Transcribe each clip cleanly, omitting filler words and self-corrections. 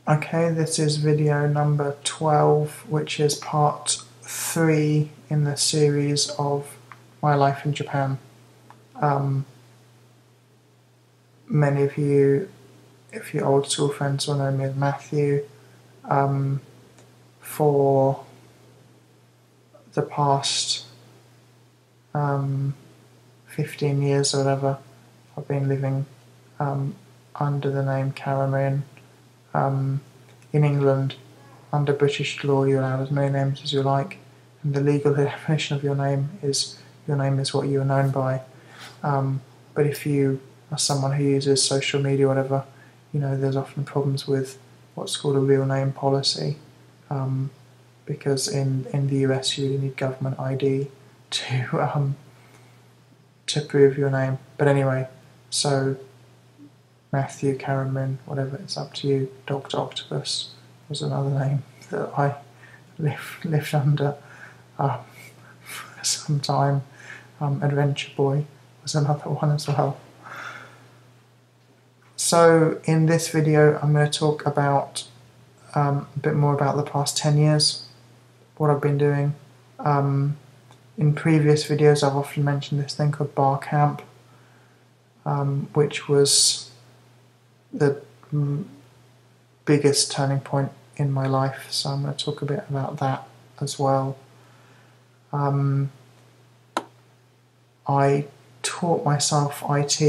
Okay, this is video number 12, which is part 3 in the series of my life in Japan. Many of you, if you're old school friends, will know me as Matthew. For the past 15 years or whatever, I've been living under the name Cameron. In England, under British law, you're allowed as many names as you like, and the legal definition of your name is what you are known by. But if you are someone who uses social media or whatever, there's often problems with what's called a real name policy, because in the US you really need government ID to prove your name. But anyway, so Matthew, Cameron, whatever, it's up to you. Dr. Octopus was another name that I lived under for some time. Adventure Boy was another one as well. So in this video I'm going to talk about a bit more about the past 10 years, what I've been doing. In previous videos I've often mentioned this thing called bar camp, which was the biggest turning point in my life, so I'm going to talk a bit about that as well. I taught myself IT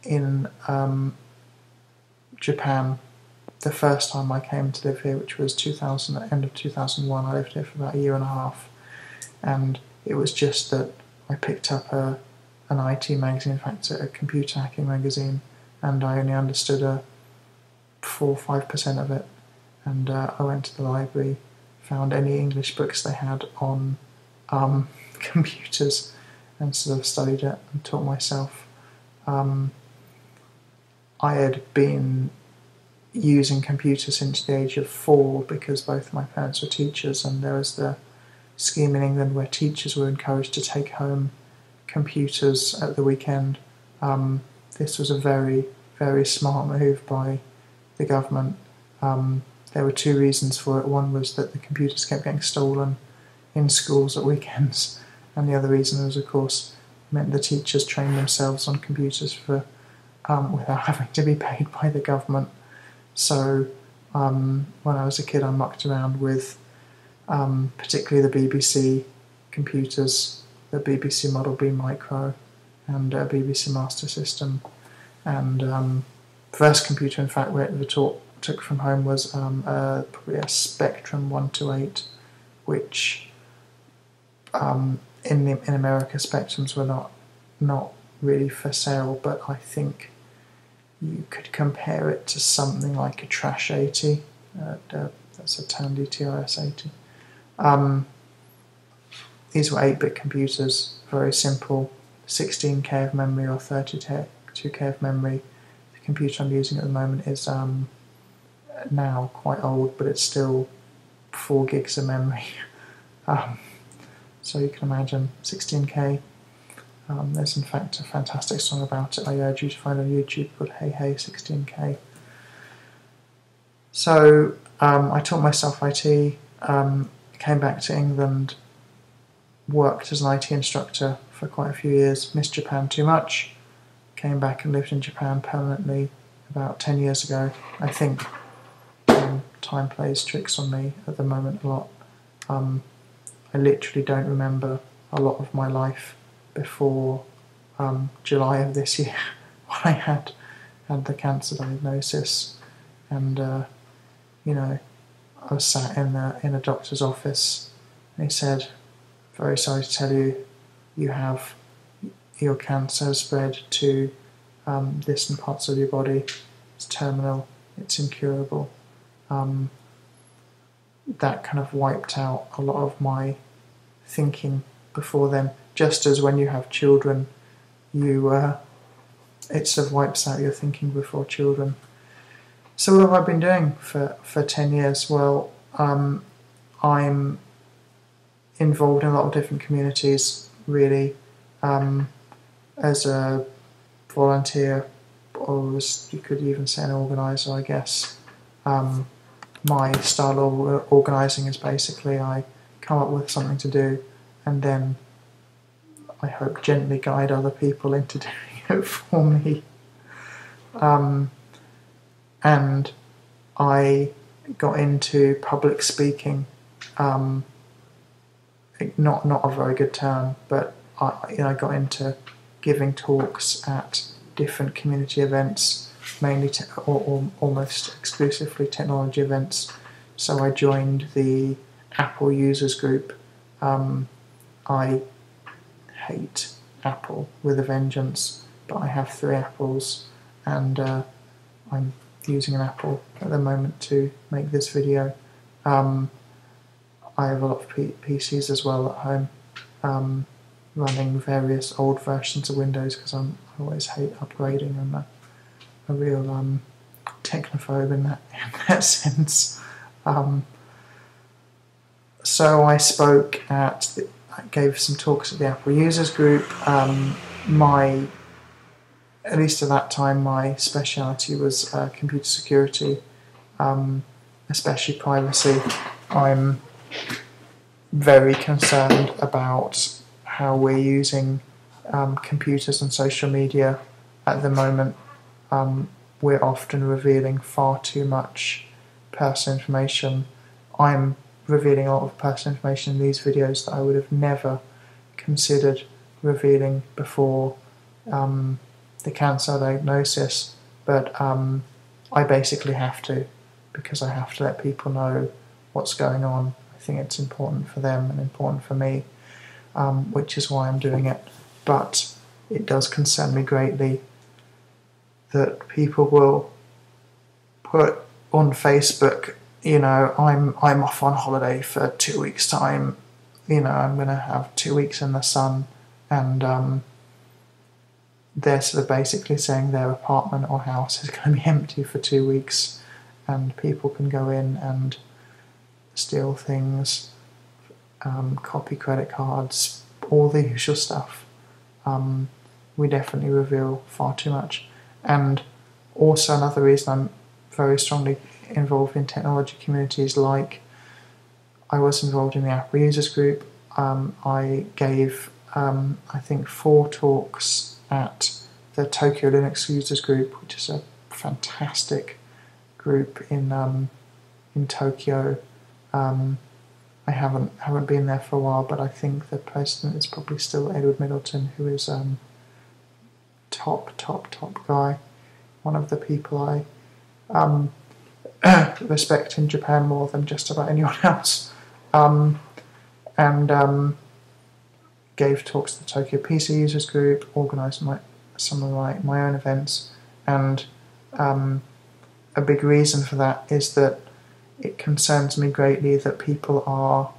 in Japan the first time I came to live here, which was end of 2001. I lived here for about a year and a half, and it was just that I picked up an IT magazine, in fact a computer hacking magazine, and I only understood 4 or 5% of it, and I went to the library, found any English books they had on computers, and sort of studied it and taught myself. I had been using computers since the age of 4 because both my parents were teachers, and there was the scheme in England where teachers were encouraged to take home computers at the weekend. This was a very, very smart move by the government. There were 2 reasons for it. One was that the computers kept getting stolen in schools at weekends, and the other reason was, of course, meant the teachers trained themselves on computers without having to be paid by the government. So when I was a kid I mucked around with particularly the BBC computers, the BBC Model B Micro and BBC Master System, and first computer in fact we ever took from home was probably a Spectrum 128, which in America Spectrums were not really for sale, but I think you could compare it to something like a Trash 80. That's a Tandy TRS 80. These were 8-bit computers, very simple, 16K of memory or 32K of memory. The computer I'm using at the moment is now quite old, but it's still 4 gigs of memory. So you can imagine 16K. There's in fact a fantastic song about it I urge you to find on YouTube called Hey Hey 16K. So I taught myself IT, came back to England, worked as an IT instructor for quite a few years, missed Japan too much, came back and lived in Japan permanently about 10 years ago. I think time plays tricks on me at the moment a lot. I literally don't remember a lot of my life before July of this year when I had the cancer diagnosis, and I was sat in a doctor's office and he said, "Very sorry to tell you, your cancer has spread to distant parts of your body. It's terminal, it's incurable." That kind of wiped out a lot of my thinking before then. Just as when you have children, it sort of wipes out your thinking before children. So what have I been doing for 10 years? Well, I'm involved in a lot of different communities, really, as a volunteer, or as you could even say an organiser, I guess. my style of organising is basically I come up with something to do and then I hope gently guide other people into doing it for me. And I got into public speaking, not a very good term, but I got into giving talks at different community events, mainly or almost exclusively technology events. So I joined the Apple users group. I hate Apple with a vengeance, but I have 3 Apples, and I'm using an Apple at the moment to make this video. I have a lot of PCs as well at home, running various old versions of Windows because I always hate upgrading. I'm a real technophobe in that sense. So I gave some talks at the Apple users group. At least at that time, my speciality was computer security, especially privacy. I'm very concerned about how we're using computers and social media at the moment. We're often revealing far too much personal information. I'm revealing a lot of personal information in these videos that I would have never considered revealing before the cancer diagnosis, but I basically have to, because I have to let people know what's going on. I think it's important for them and important for me, which is why I'm doing it. But it does concern me greatly that people will put on Facebook, I'm off on holiday for 2 weeks' time, I'm going to have 2 weeks in the sun, and they're sort of basically saying their apartment or house is going to be empty for 2 weeks, and people can go in and steal things, copy credit cards, all the usual stuff. We definitely reveal far too much. And also another reason I'm very strongly involved in technology communities, like I was involved in the Apple users group. I gave, I think, 4 talks at the Tokyo Linux users group, which is a fantastic group in Tokyo. I haven't been there for a while, but I think the president is probably still Edward Middleton, who is top guy. One of the people I respect in Japan more than just about anyone else. And gave talks to the Tokyo PC users group, organised some of my own events, and a big reason for that is that it concerns me greatly that people are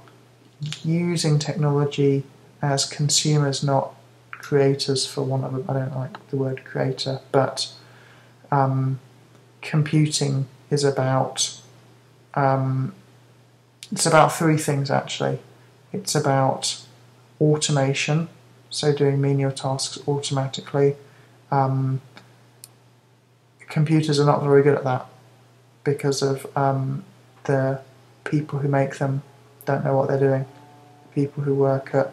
using technology as consumers, not creators, for one of them. I don't like the word creator, but computing is about it's about 3 things actually. It's about automation, so doing menial tasks automatically. Computers are not very good at that because of the people who make them don't know what they're doing. People who work at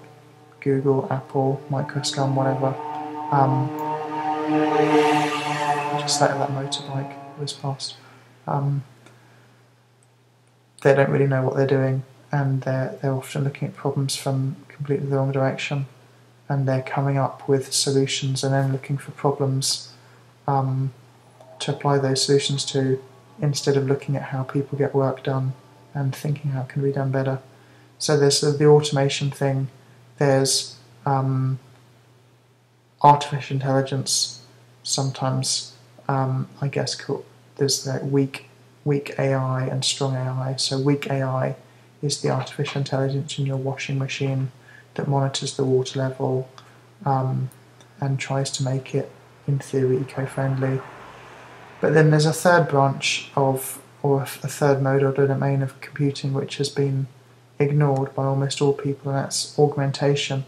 Google, Apple, Microscom, whatever. Just let that motorbike whiz past. They don't really know what they're doing, and they're often looking at problems from completely the wrong direction, and they're coming up with solutions and then looking for problems to apply those solutions to, instead of looking at how people get work done and thinking how it can be done better. So there's the automation thing, there's artificial intelligence, sometimes I guess there's that weak AI and strong AI. So weak AI is the artificial intelligence in your washing machine that monitors the water level and tries to make it, in theory, eco-friendly. But then there's a third branch of, or a third mode or domain of computing which has been ignored by almost all people, and that's augmentation.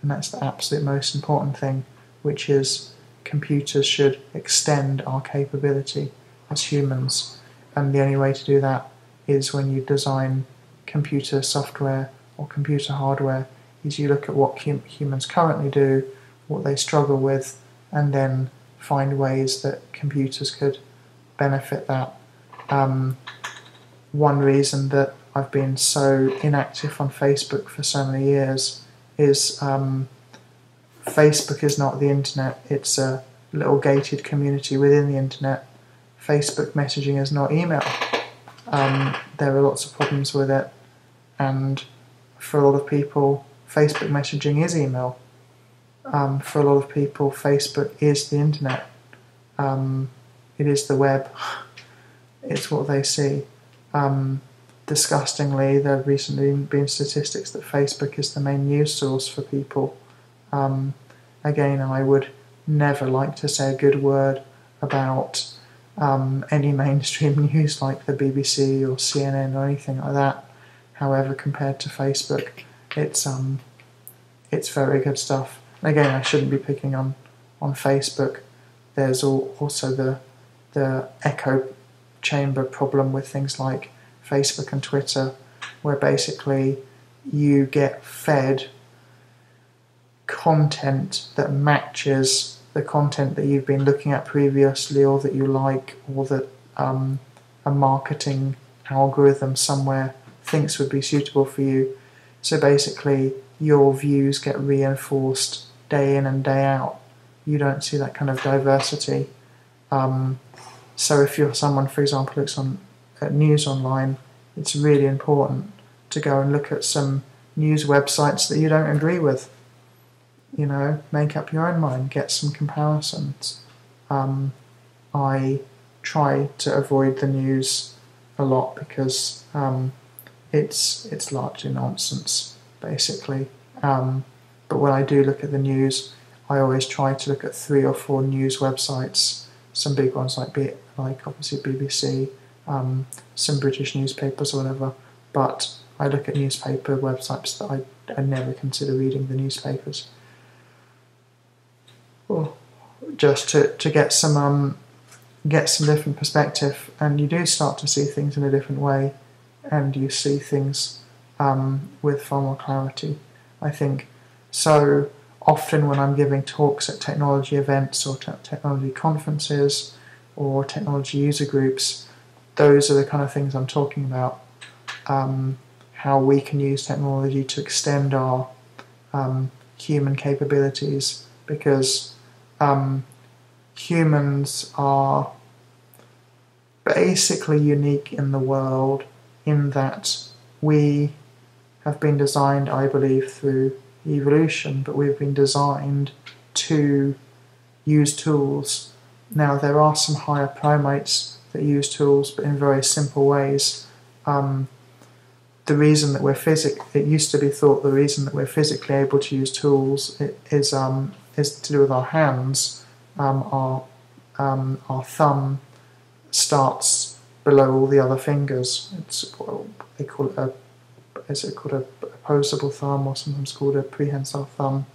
And that's the absolute most important thing, which is computers should extend our capability as humans. And the only way to do that is when you design computer software or computer hardware, is you look at what humans currently do, what they struggle with, and then find ways that computers could benefit that. One reason that I've been so inactive on Facebook for so many years is Facebook is not the internet, it's a little gated community within the internet. Facebook messaging is not email. There are lots of problems with it, and for a lot of people, Facebook messaging is email. For a lot of people, Facebook is the internet. It is the web. It's what they see. Disgustingly, there have recently been statistics that Facebook is the main news source for people. Again, I would never like to say a good word about any mainstream news like the BBC or CNN or anything like that. However, compared to Facebook, it's very good stuff. Again, I shouldn't be picking on Facebook. There's also the echo chamber problem with things like Facebook and Twitter, where basically you get fed content that matches the content that you've been looking at previously, or that you like, or that a marketing algorithm somewhere thinks would be suitable for you. So basically your views get reinforced day in and day out. You don't see that kind of diversity. So if you're someone, for example, looks at news online, it's really important to go and look at some news websites that you don't agree with. You know, make up your own mind, get some comparisons. I try to avoid the news a lot because it's largely nonsense, basically. But when I do look at the news, I always try to look at 3 or 4 news websites, some big ones like obviously BBC, some British newspapers or whatever, but I look at newspaper websites that I never consider reading the newspapers. Well, just to get some different perspective, and you do start to see things in a different way, and you see things with far more clarity. I think so often when I'm giving talks at technology events or technology conferences or technology user groups, those are the kind of things I'm talking about. How we can use technology to extend our human capabilities, because humans are basically unique in the world in that we have been designed, I believe, through evolution, but we've been designed to use tools. Now, there are some higher primates that use tools, but in very simple ways. The reason that it used to be thought the reason that we're physically able to use tools is to do with our hands. Our thumb starts below all the other fingers. They call it a opposable thumb, or sometimes called a prehensile thumb.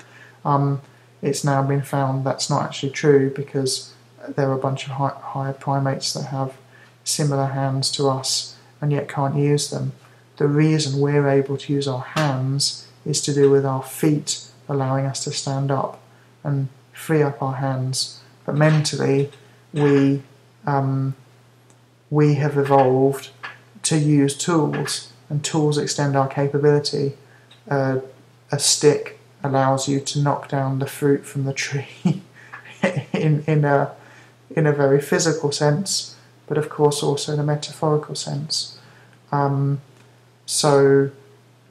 It's now been found that's not actually true, because there are a bunch of higher primates that have similar hands to us and yet can't use them. The reason we're able to use our hands is to do with our feet allowing us to stand up and free up our hands. But mentally, we have evolved to use tools, and tools extend our capability. A stick allows you to knock down the fruit from the tree in a very physical sense, but of course also in a metaphorical sense. So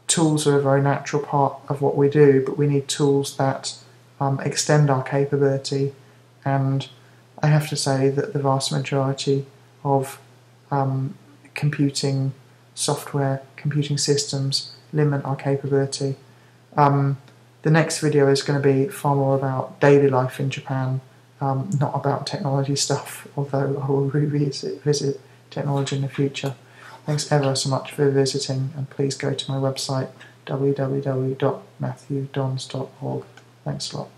tools are a very natural part of what we do, but we need tools that extend our capability, and I have to say that the vast majority of computing software, computing systems limit our capability. The next video is going to be far more about daily life in Japan, not about technology stuff, although I will revisit technology in the future. Thanks ever so much for visiting, and please go to my website www.matthewdons.org. Thanks a lot.